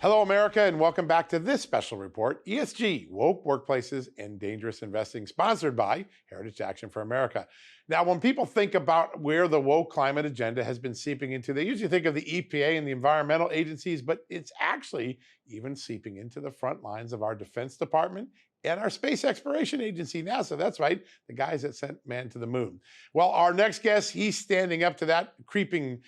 Hello, America, and welcome back to this special report, ESG, Woke Workplaces and Dangerous Investing, sponsored by Heritage Action for America. Now, when people think about where the woke climate agenda has been seeping into, they usually think of the EPA and the environmental agencies, but it's actually even seeping into the front lines of our Defense Department and our space exploration agency, NASA. That's right, the guys that sent man to the moon. Well, our next guest, he's standing up to that creeping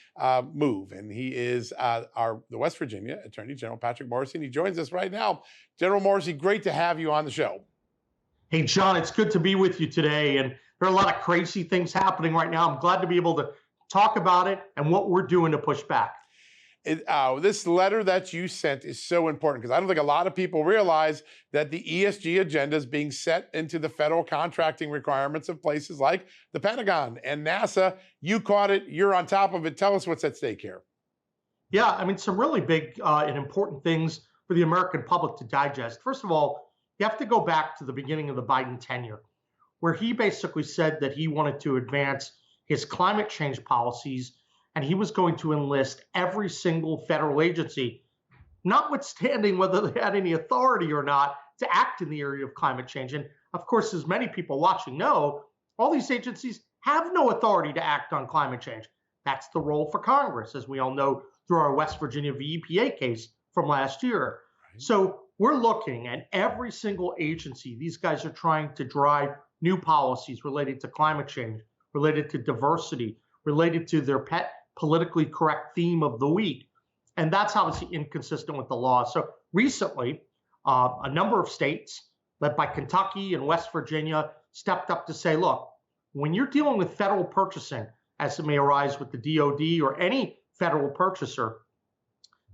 move, and he is the West Virginia Attorney General Patrick Morrisey, and he joins us right now. General Morrisey, great to have you on the show. Hey, John, it's good to be with you today, and there are a lot of crazy things happening right now. I'm glad to be able to talk about it and what we're doing to push back. This letter that you sent is so important because I don't think a lot of people realize that the ESG agenda is being set into the federal contracting requirements of places like the Pentagon and NASA. You caught it. You're on top of it. Tell us what's at stake here. Yeah, I mean, some really big and important things for the American public to digest. First of all, you have to go back to the beginning of the Biden tenure, where he basically said that he wanted to advance his climate change policies and he was going to enlist every single federal agency, notwithstanding whether they had any authority or not, to act in the area of climate change. And of course, as many people watching know, all these agencies have no authority to act on climate change. That's the role for Congress, as we all know through our West Virginia v. EPA case from last year. Right. So we're looking at every single agency. These guys are trying to drive new policies related to climate change, related to diversity, related to their pet politically correct theme of the week. And that's obviously inconsistent with the law. So recently, a number of states, led by Kentucky and West Virginia, stepped up to say, look, when you're dealing with federal purchasing, as it may arise with the DOD or any federal purchaser,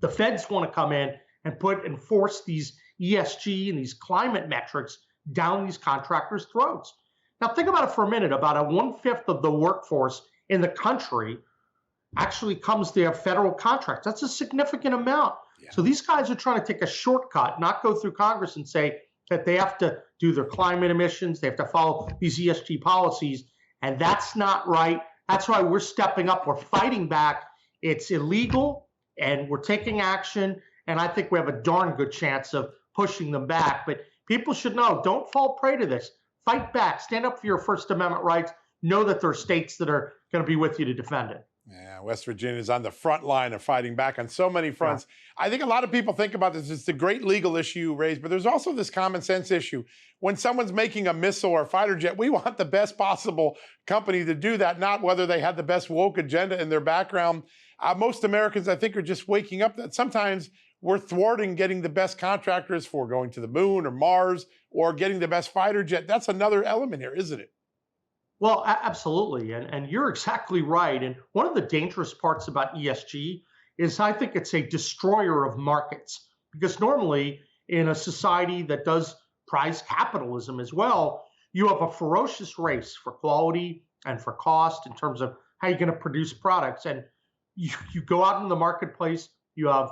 the feds want to come in and enforce these ESG and these climate metrics down these contractors' throats. Now, think about it for a minute. About 1/5 of the workforce in the country actually comes to have federal contracts. That's a significant amount. Yeah. So these guys are trying to take a shortcut, not go through Congress and say that they have to do their climate emissions, they have to follow these ESG policies, and that's not right. That's why we're stepping up. We're fighting back. It's illegal, and we're taking action, and I think we have a darn good chance of pushing them back. But people should know, don't fall prey to this. Fight back. Stand up for your First Amendment rights. Know that there are states that are going to be with you to defend it. Yeah, West Virginia is on the front line of fighting back on so many fronts. Yeah. I think a lot of people think about this. It's a great legal issue you raised, but there's also this common sense issue. When someone's making a missile or a fighter jet, we want the best possible company to do that, not whether they had the best woke agenda in their background. Most Americans, I think, are just waking up that sometimes we're thwarting getting the best contractors for going to the moon or Mars or getting the best fighter jet. That's another element here, isn't it? Well, absolutely. And you're exactly right. And one of the dangerous parts about ESG is I think it's a destroyer of markets, because normally in a society that does prize capitalism as well, you have a ferocious race for quality and for cost in terms of how you're going to produce products. And you go out in the marketplace, you have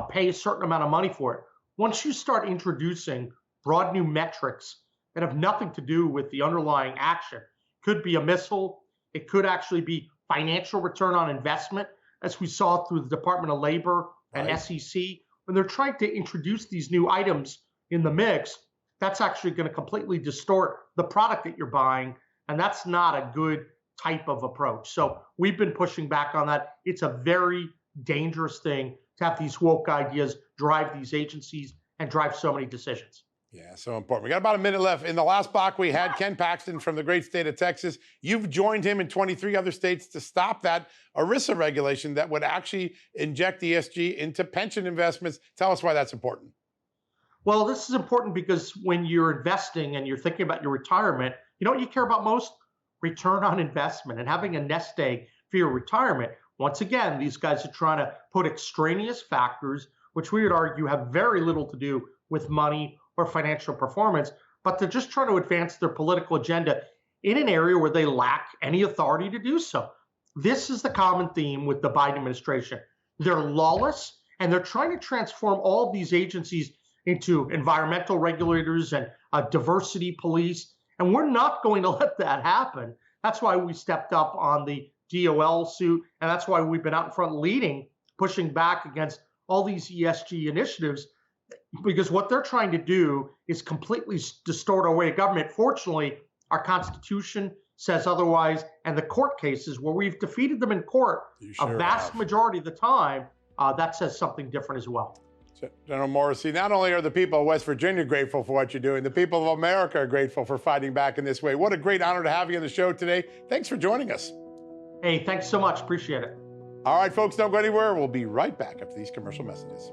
pay a certain amount of money for it. Once you start introducing broad new metrics that have nothing to do with the underlying action, could be a missile, it could actually be financial return on investment, as we saw through the Department of Labor and SEC. When they're trying to introduce these new items in the mix, that's actually going to completely distort the product that you're buying, and that's not a good type of approach. So we've been pushing back on that. It's a very dangerous thing to have these woke ideas drive these agencies and drive so many decisions. Yeah, so important. We got about a minute left. In the last block, we had Ken Paxton from the great state of Texas. You've joined him in 23 other states to stop that ERISA regulation that would actually inject ESG into pension investments. Tell us why that's important. Well, this is important because when you're investing and you're thinking about your retirement, you know what you care about most? Return on investment and having a nest egg for your retirement. Once again, these guys are trying to put extraneous factors, which we would argue have very little to do with money or financial performance, but they're just trying to advance their political agenda in an area where they lack any authority to do so. This is the common theme with the Biden administration. They're lawless, and they're trying to transform all of these agencies into environmental regulators and a diversity police, and we're not going to let that happen. That's why we stepped up on the DOL suit, and that's why we've been out in front leading, pushing back against all these ESG initiatives, because what they're trying to do is completely distort our way of government. Fortunately, our Constitution says otherwise, and the court cases where we've defeated them in court a vast majority of the time, that says something different as well. General Morrisey, not only are the people of West Virginia grateful for what you're doing, the people of America are grateful for fighting back in this way. What a great honor to have you on the show today. Thanks for joining us. Hey, thanks so much. Appreciate it. All right, folks, don't go anywhere. We'll be right back after these commercial messages.